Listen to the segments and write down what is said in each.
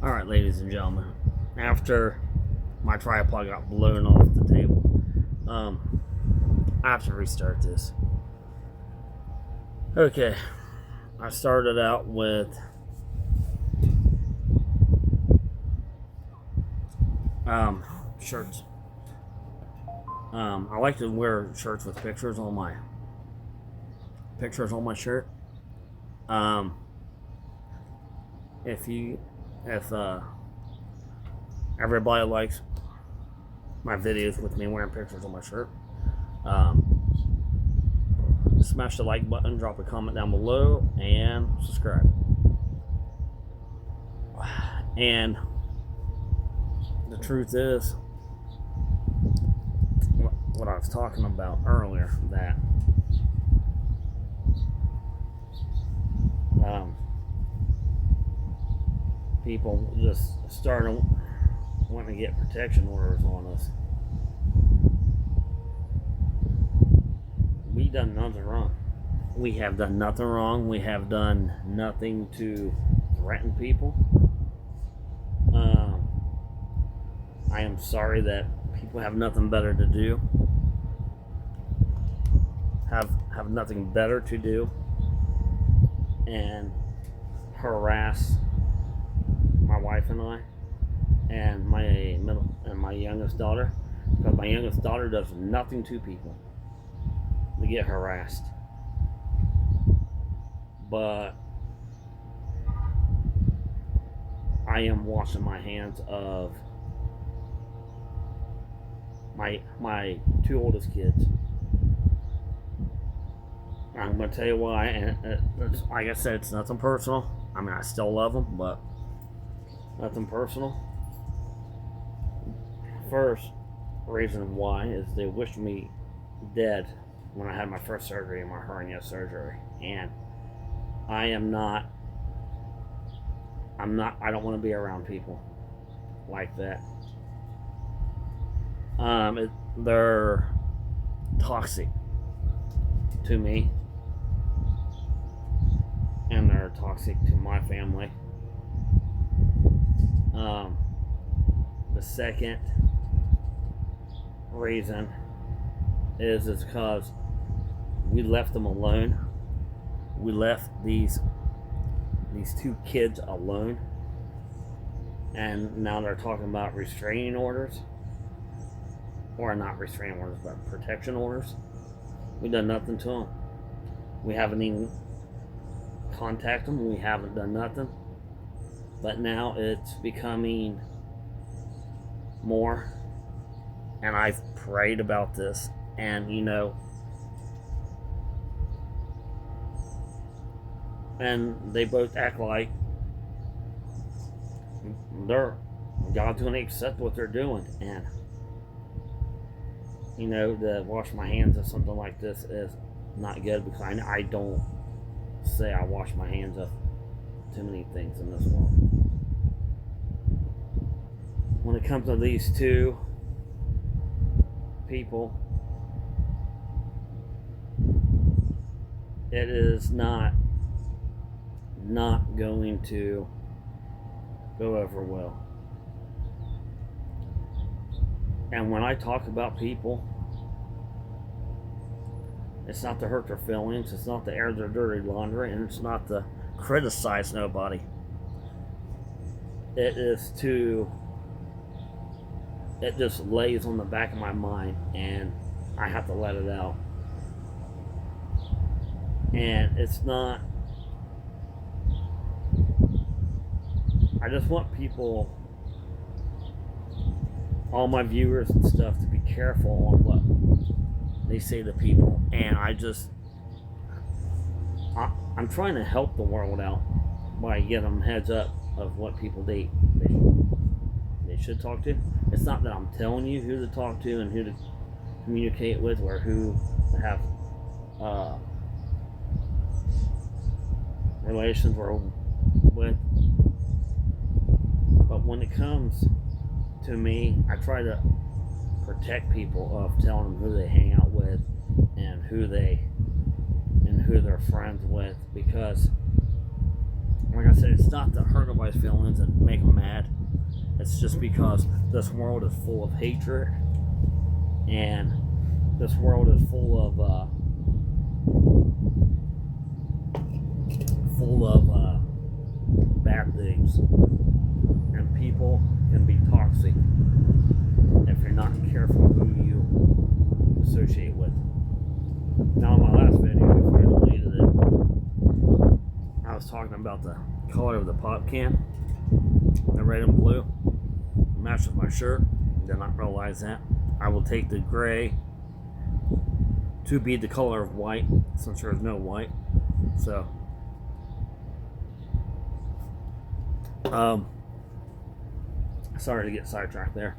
Alright, ladies and gentlemen, after my tripod got blown off the table, I have to restart this. Okay, I started out with shirts. I like to wear shirts with pictures on my shirt. If everybody likes my videos with me wearing pictures on my shirt, smash the like button, drop a comment down below, and subscribe. And the truth is, what I was talking about earlier, that people just started wanting to get protection orders on us. We done nothing wrong. We have done nothing wrong. We have done nothing to threaten people. I am sorry that people have nothing better to do. Have nothing better to do and harass my wife and I and my youngest daughter, because my youngest daughter does nothing to people to get harassed. But I am washing my hands of my two oldest kids. I'm going to tell you why, and like I said, it's nothing personal. I mean, I still love them, but nothing personal. First reason why is they wished me dead when I had my first surgery, my hernia surgery, and I don't want to be around people like that. They're toxic to me, and they're toxic to my family. The second reason is because we left them alone. We left these two kids alone, and now they're talking about restraining orders, or not restraining orders, but protection orders. We done nothing to them. We haven't even contacted them. We haven't done nothing. But now it's becoming more, and I've prayed about this, and and they both act like God's going to accept what they're doing, and to wash my hands of something like this is not good, because I don't say I wash my hands of too many things in this world. When it comes to these two people, it is not going to go over well. And when I talk about people, it's not to hurt their feelings, it's not to air their dirty laundry, and it's not to criticize nobody. It just lays on the back of my mind, and I have to let it out. And it's not, I just want people, all my viewers and stuff, to be careful on what they say to people. And I'm trying to help the world out by giving them heads up of what people they should talk to. It's not that I'm telling you who to talk to and who to communicate with, or who to have relations with. But when it comes to me, I try to protect people of telling them who they hang out with and who they're friends with, because like I said, it's not to hurt nobody's feelings and make them mad. It's just because this world is full of hatred, and this world is full of bad things, and people can be toxic if you're not careful who you associate with. Now, in my last video, before I deleted it, I was talking about the color of the pop can, the red and blue, matches my shirt. Did not realize that. I will take the gray to be the color of white, since there's no white. So, sorry to get sidetracked there.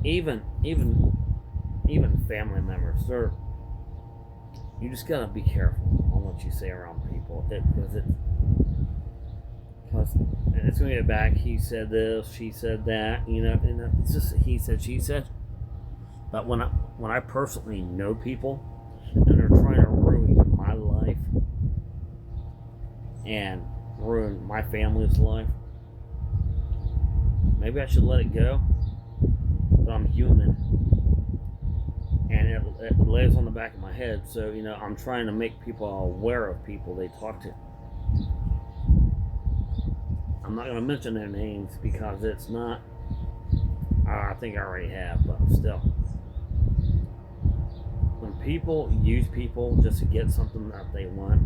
Even family members, you just gotta be careful on what you say around people, because it's gonna get back. He said this, she said that, and it's just he said, she said. But when I personally know people and they're trying to ruin my life and ruin my family's life, maybe I should let it go. But I'm human, and it lays on the back of my head. So I'm trying to make people aware of people they talk to. I'm not going to mention their names because it's not. I think I already have, but still. When people use people just to get something that they want,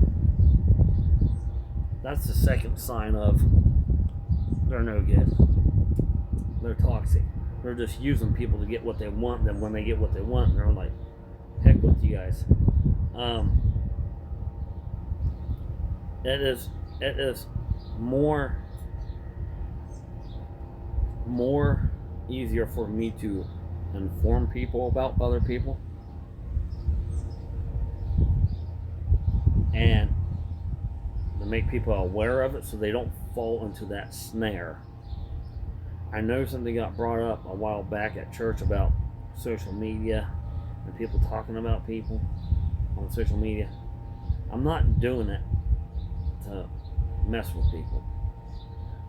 that's the second sign of they're no good. They're toxic. They're just using people to get what they want. Then when they get what they want, they're like, heck with you guys. It is more easier for me to inform people about other people and to make people aware of it so they don't fall into that snare. I know something got brought up a while back at church about social media and people talking about people on social media. I'm not doing it to mess with people.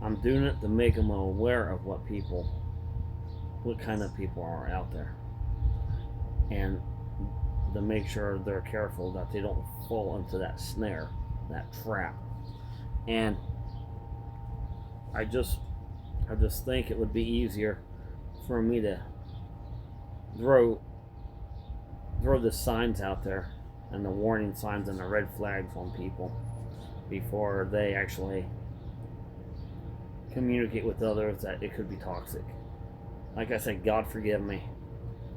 I'm doing it to make them aware of what kind of people are out there, and to make sure they're careful that they don't fall into that snare, that trap. And I just think it would be easier for me to throw the signs out there and the warning signs and the red flags on people before they actually communicate with others that it could be toxic. Like I said, God forgive me.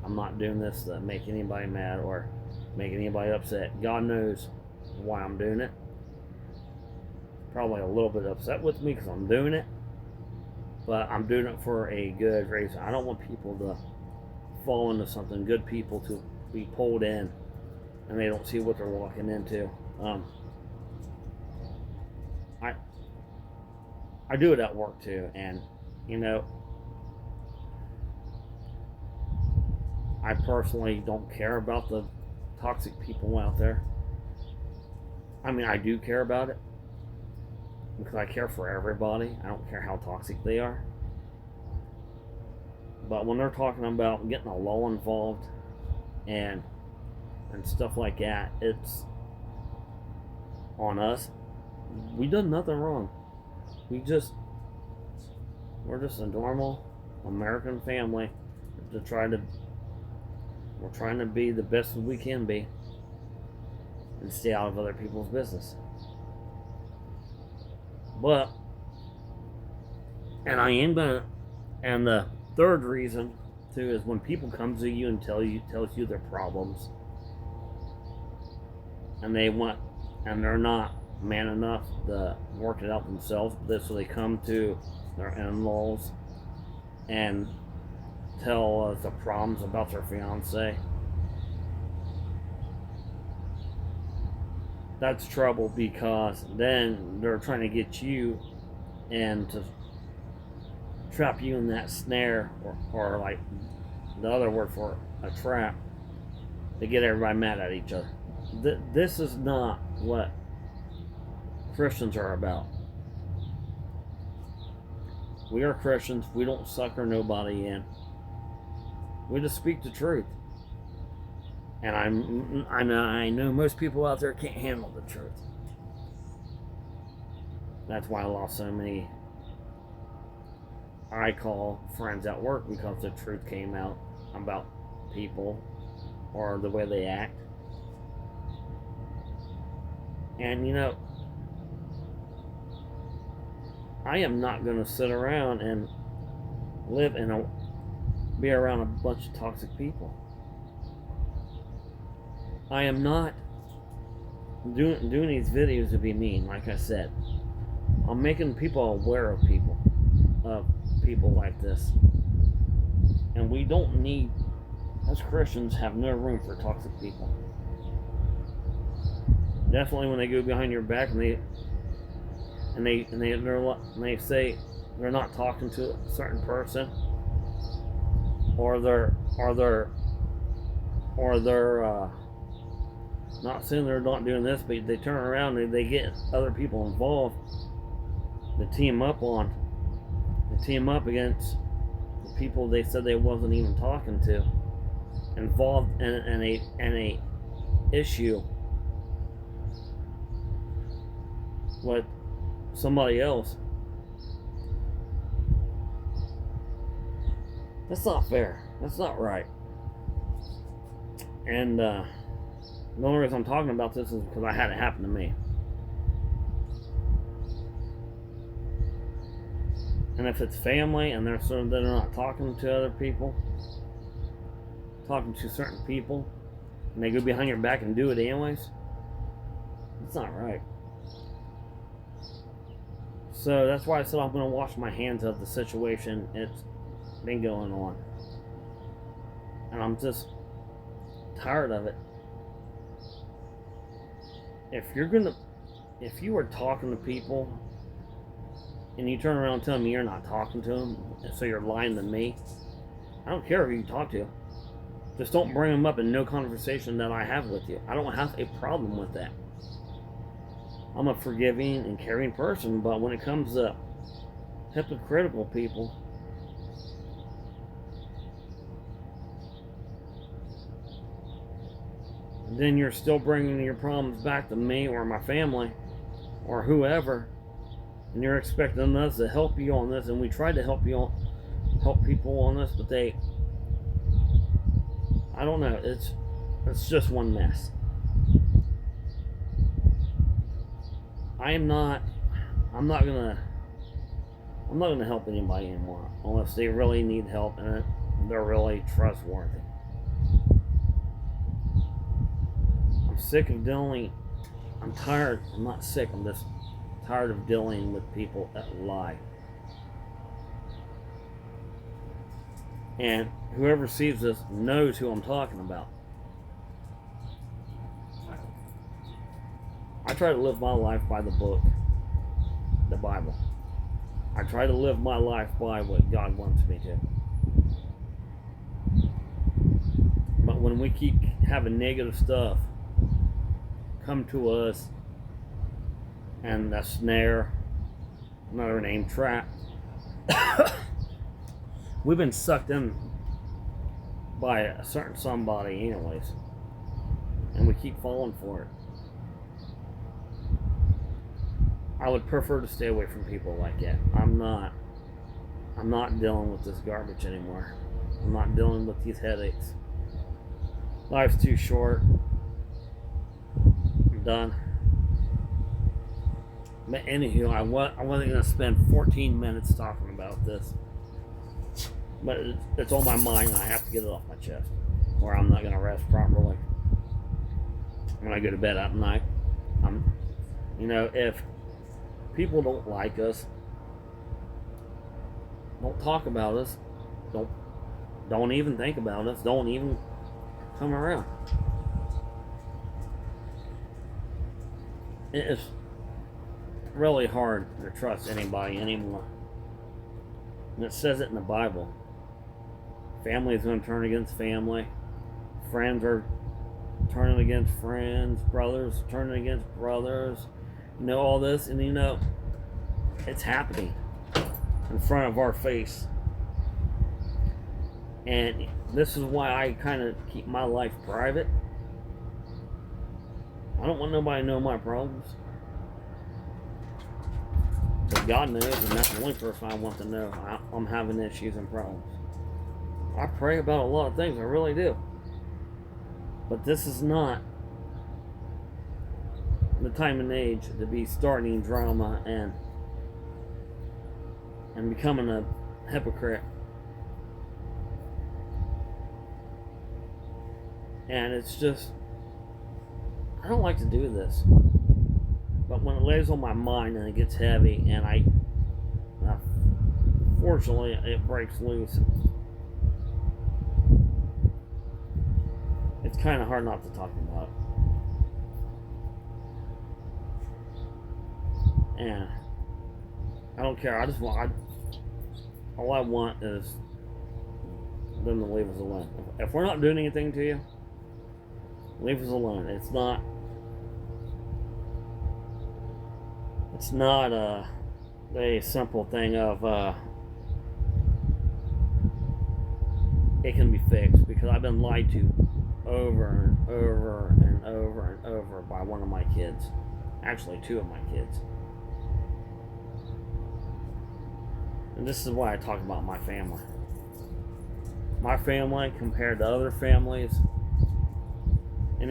I'm not doing this to make anybody mad or make anybody upset. God knows why I'm doing it. Probably a little bit upset with me because I'm doing it. But I'm doing it for a good reason. I don't want people to fall into something. Good people to be pulled in and they don't see what they're walking into. I do it at work too, and I personally don't care about the toxic people out there. I mean, I do care about it because I care for everybody. I don't care how toxic they are. But when they're talking about getting a law involved and stuff like that, it's on us. We done nothing wrong. We're just a normal American family we're trying to be the best we can be and stay out of other people's business. But, and the third reason too is when people come to you and tells you their problems, and they're not man enough to work it out themselves, so they come to their in-laws and tell us the problems about their fiance. That's trouble, because then they're trying to get you and to trap you in that snare, or like the other word for a trap, to get everybody mad at each other. This is not what Christians are about. We are Christians. We don't sucker nobody in. We just speak the truth. And I know most people out there can't handle the truth. That's why I lost so many I call friends at work, because the truth came out about people or the way they act. And I am not going to sit around and be around a bunch of toxic people. I am not doing these videos to be mean. Like I said, I'm making people aware of people like this, and we don't need, as Christians, have no room for toxic people. Definitely when they go behind your back and they say they're not talking to a certain person, or they're not saying they're not doing this, but they turn around and they get other people involved. They team up against the people they said they wasn't even talking to, involved in a issue with somebody else. That's not fair. That's not right. And the only reason I'm talking about this is because I had it happen to me. And if it's family and they're not talking to other people, talking to certain people, and they go behind your back and do it anyways, it's not right. So that's why I said I'm going to wash my hands of the situation. It's been going on, and I'm just tired of it. If you are talking to people and you turn around and tell me you're not talking to them, so you're lying to me, I don't care who you talk to. Just don't bring them up in no conversation that I have with you. I don't have a problem with that. I'm a forgiving and caring person, but when it comes to hypocritical people, then you're still bringing your problems back to me or my family or whoever, and you're expecting us to help you on this, and we tried to help people on this, but I don't know, it's just one mess. I'm not gonna help anybody anymore unless they really need help and they're really trustworthy. I'm tired. I'm not sick. I'm just tired of dealing with people that lie. And whoever sees this knows who I'm talking about. I try to live my life by the book, the Bible. I try to live my life by what God wants me to. But when we keep having negative stuff come to us, and the snare, another name, trap, we've been sucked in by a certain somebody anyways, and we keep falling for it. I would prefer to stay away from people like that. I'm not dealing with this garbage anymore. I'm not dealing with these headaches. Life's too short. I'm done. But anywho, I wasn't going to spend 14 minutes talking about this. But it's on my mind, and I have to get it off my chest, or I'm not going to rest properly when I go to bed at night. If people don't like us, don't talk about us, don't even think about us, don't even come around. It is really hard to trust anybody anymore. And it says it in the Bible. Family is going to turn against family. Friends are turning against friends. Brothers turning against brothers. all this, and it's happening in front of our face. And this is why I kind of keep my life private. I don't want nobody to know my problems. But God knows, and that's the only person I want to know I'm having issues and problems. I pray about a lot of things, I really do. But this is not the time and age to be starting drama and becoming a hypocrite. And it's just, I don't like to do this. But when it lays on my mind and it gets heavy, and fortunately it breaks loose, it's kind of hard not to talk about it. And I don't care. All I want is them to leave us alone. If we're not doing anything to you, leave us alone. It's not a simple thing of it can be fixed, because I've been lied to over and over and over and over by one of my kids. Actually, two of my kids. And this is why I talk about my family. My family compared to other families. And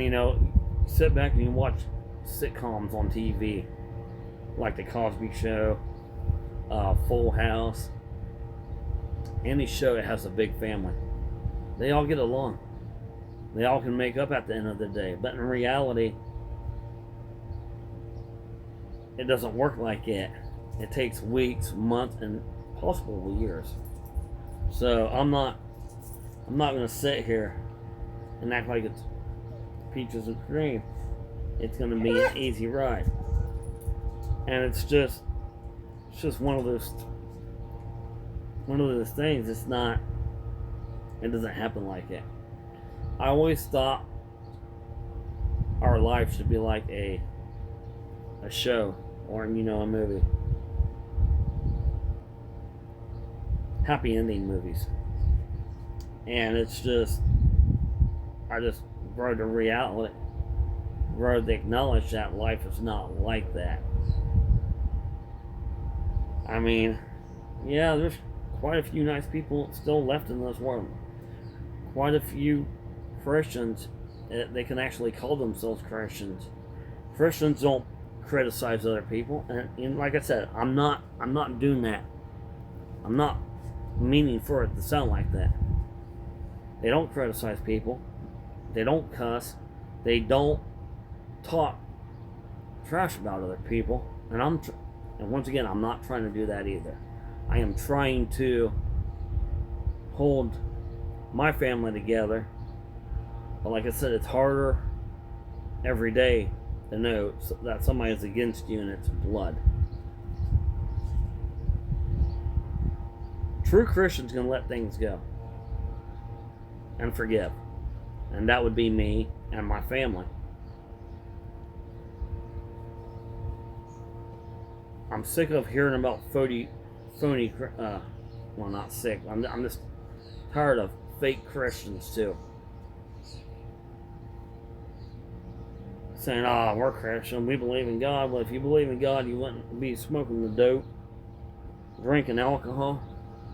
sit back and you watch sitcoms on TV, like The Cosby Show, Full House. Any show that has a big family, they all get along. They all can make up at the end of the day. But in reality, it doesn't work like that. It takes weeks, months, and possible years. So I'm not going to sit here and act like it's peaches and cream. It's going to be an easy ride. And it's just one of those things. It doesn't happen like that. I always thought our life should be like a show, or a movie. Happy ending movies. And it's just, I just grow to reality, grow to acknowledge that life is not like that. I mean, yeah, there's quite a few nice people still left in this world. Quite a few Christians, they can actually call themselves Christians. Christians don't criticize other people, and like I said, I'm not doing that. I'm not meaning for it to sound like that. They don't criticize people. They don't cuss. They don't talk trash about other people. And once again, I'm not trying to do that either. I am trying to hold my family together. But like I said, it's harder every day to know that somebody is against you and it's blood. True Christians can let things go and forgive. And that would be me and my family. I'm sick of hearing about phony, well, not sick. I'm just tired of fake Christians too. Saying, we're Christian, we believe in God. Well, if you believe in God, you wouldn't be smoking the dope, drinking alcohol,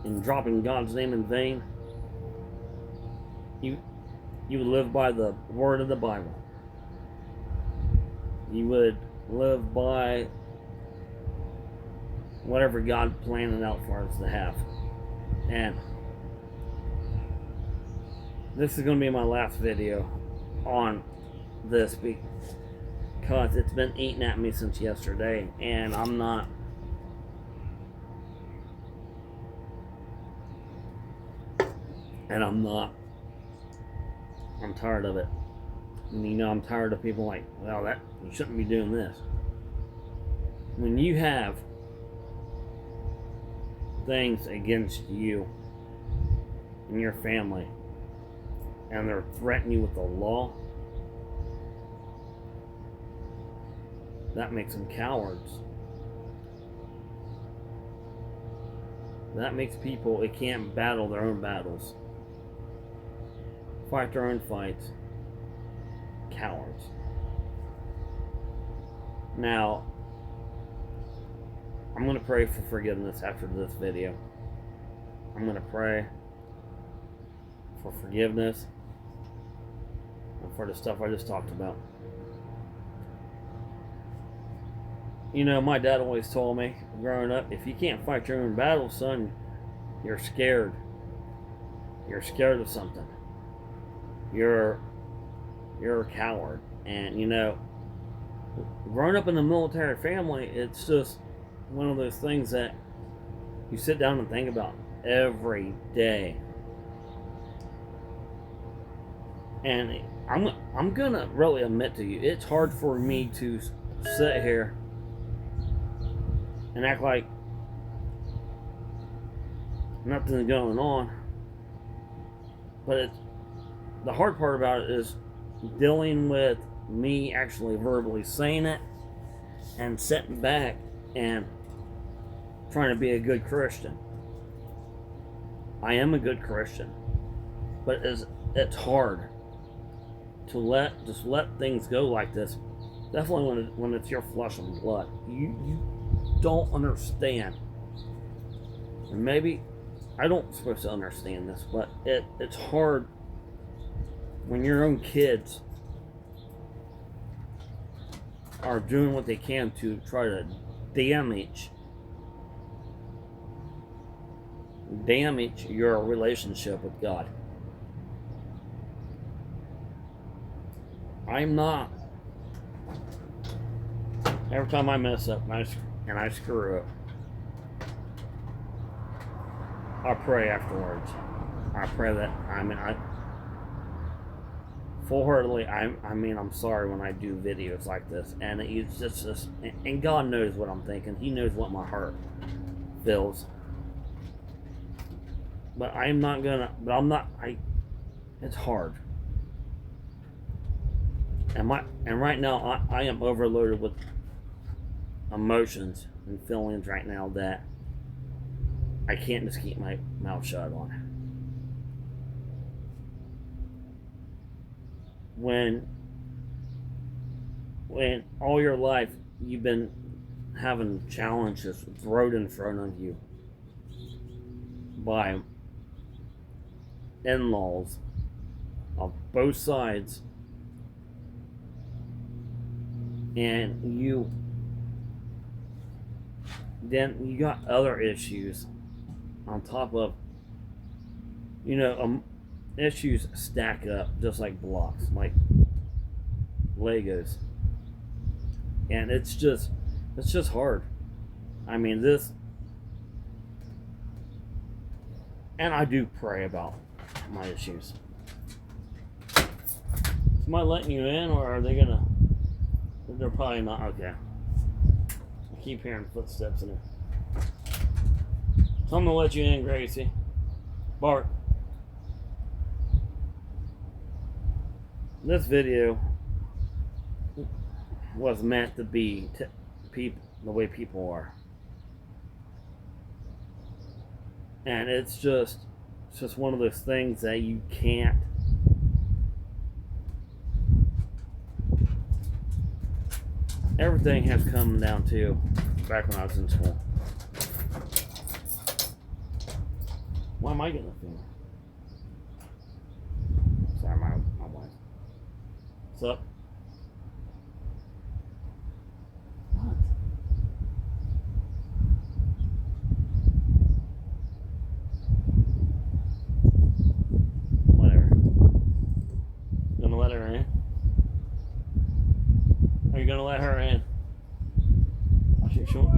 and dropping God's name in vain. You would live by the word of the Bible. You would live by whatever God planned it out for us to have. And this is going to be my last video on this because it's been eating at me since yesterday, and I'm tired of it. And I'm tired of people like, well, you shouldn't be doing this. When you have things against you and your family, and they're threatening you with the law, That makes them cowards. That makes people that can't battle their own battles, fight their own fights, cowards. Now, I'm going to pray for forgiveness after this video. I'm going to pray for forgiveness and for the stuff I just talked about. You know, my dad always told me growing up, if you can't fight your own battle, son, you're scared. You're scared of something. You're a coward. And, you know, growing up in a military family, it's just one of those things that you sit down and think about every day. And I'm gonna really admit to you, it's hard for me to sit here and act like nothing's going on. But the hard part about it is dealing with me actually verbally saying it and sitting back and trying to be a good Christian. I am a good Christian, but it's hard to just let things go like this. Definitely when it's your flesh and blood. You don't understand. And maybe I don't supposed to understand this, but it's hard when your own kids are doing what they can to try to damage your relationship with God. I'm not. Every time I mess up and I screw up, I pray afterwards. I pray that full-heartedly. I'm sorry when I do videos like this, and it's just and God knows what I'm thinking. He knows what my heart feels. But it's hard. And right now I am overloaded with emotions and feelings right now that I can't just keep my mouth shut on. When all your life you've been having challenges thrown in front of you by in-laws of both sides, and you got other issues on top of, issues stack up just like blocks, like Legos, and it's just hard. I mean, and I do pray about my issues. Is somebody letting you in, or are they gonna? They're probably not. Okay. I keep hearing footsteps in there. So I'm gonna let you in, Gracie. Bart. This video was meant to be people the way people are, and it's just one of those things that you can't. Everything has come down to back when I was in school. Why am I getting a fever? Sorry, my wife. What's up? What? Whatever. Gonna let her in? Are you gonna let her in? Sure.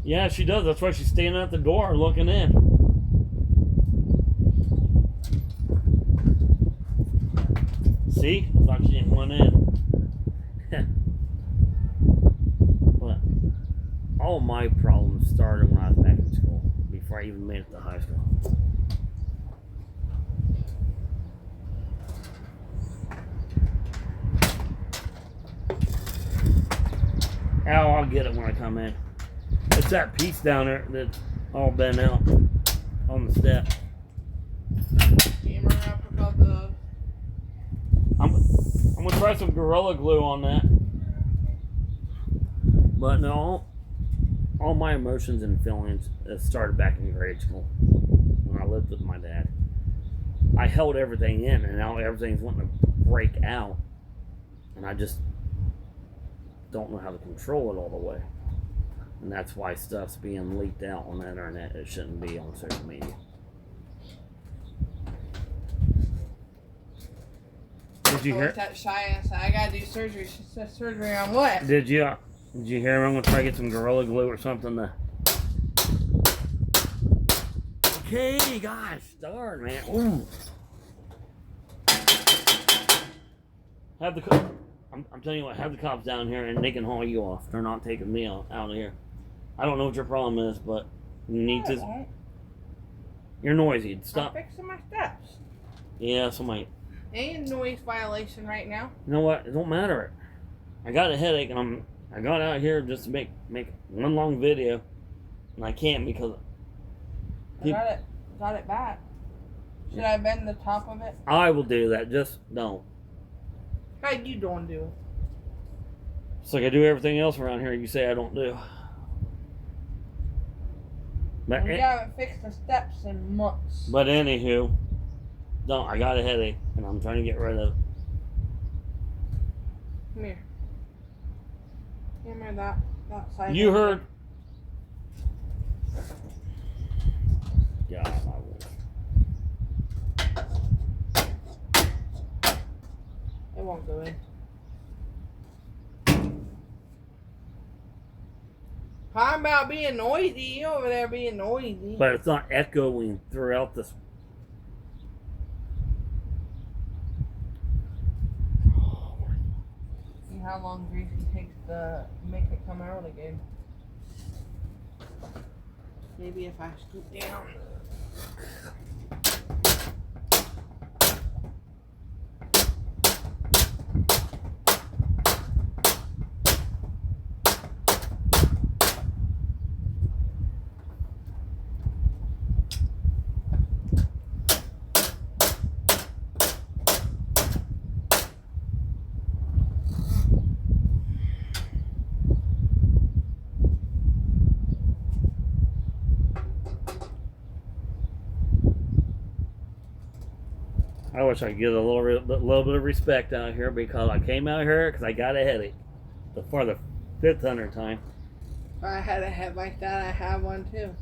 Yeah, she does. That's why she's standing at the door looking in. See? I thought she didn't want in. But all my problems started when I was back in school, before I even made it to high school. Oh, I'll get it when I come in. It's that piece down there that's all bent out on the step. I'm gonna try some Gorilla Glue on that. But no, all my emotions and feelings started back in grade school when I lived with my dad. I held everything in, and now everything's wanting to break out, and I just don't know how to control it all the way. And that's why stuff's being leaked out on the internet. It shouldn't be on social media. Did you hear? That shy ass. I gotta do surgery. She said surgery on what? Did you hear? I'm gonna try to get some Gorilla Glue or something to. Okay, gosh, darn, man. Ooh. Have the I'm telling you what. Have the cops down here and they can haul you off. They're not taking me out of here. I don't know what your problem is, but you need to. You're noisy. Stop. I'm fixing my steps. Yeah, somebody. Ain't a noise violation right now. You know what? It don't matter. I got a headache, and I got out here just to make one long video, and I can't because. Got it back. Should I bend the top of it? I will do that. Just don't. How you don't do it? It's like I do everything else around here. You say I don't do. But We haven't fixed the steps in months. But anywho, don't. I got a headache, and I'm trying to get rid of it. Come here. Hammer that side. You heard. God, I will. It won't go in. How about being noisy? You over there being noisy. But it's not echoing throughout this. See how long Greasy takes to make it come out again. Maybe if I scoop down. I wish I could get a little bit of respect out here because I came out here because I got a headache for the 500th time. If I had a head like that, I have one too.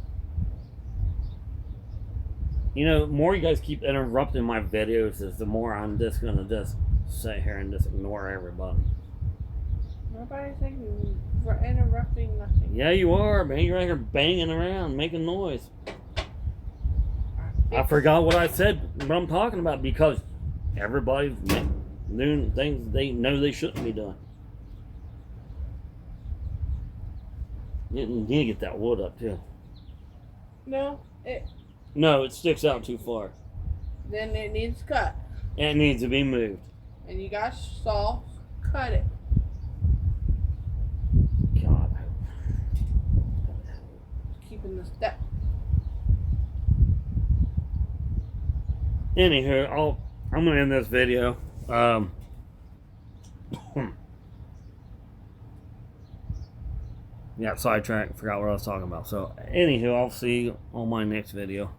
You know, the more you guys keep interrupting my videos, is the more I'm just gonna just sit here and just ignore everybody. Nobody's interrupting nothing. Yeah, you are, man. You're right here banging around, making noise. I forgot what I said, what I'm talking about, because everybody's doing things they know they shouldn't be doing. You need to get that wood up too. No, it sticks out too far. Then it needs cut. It needs to be moved. And you got saw, cut it. God. Keeping the step. Anywho, I'm gonna end this video. Yeah, sidetracked. Forgot what I was talking about. So, anywho, I'll see you on my next video.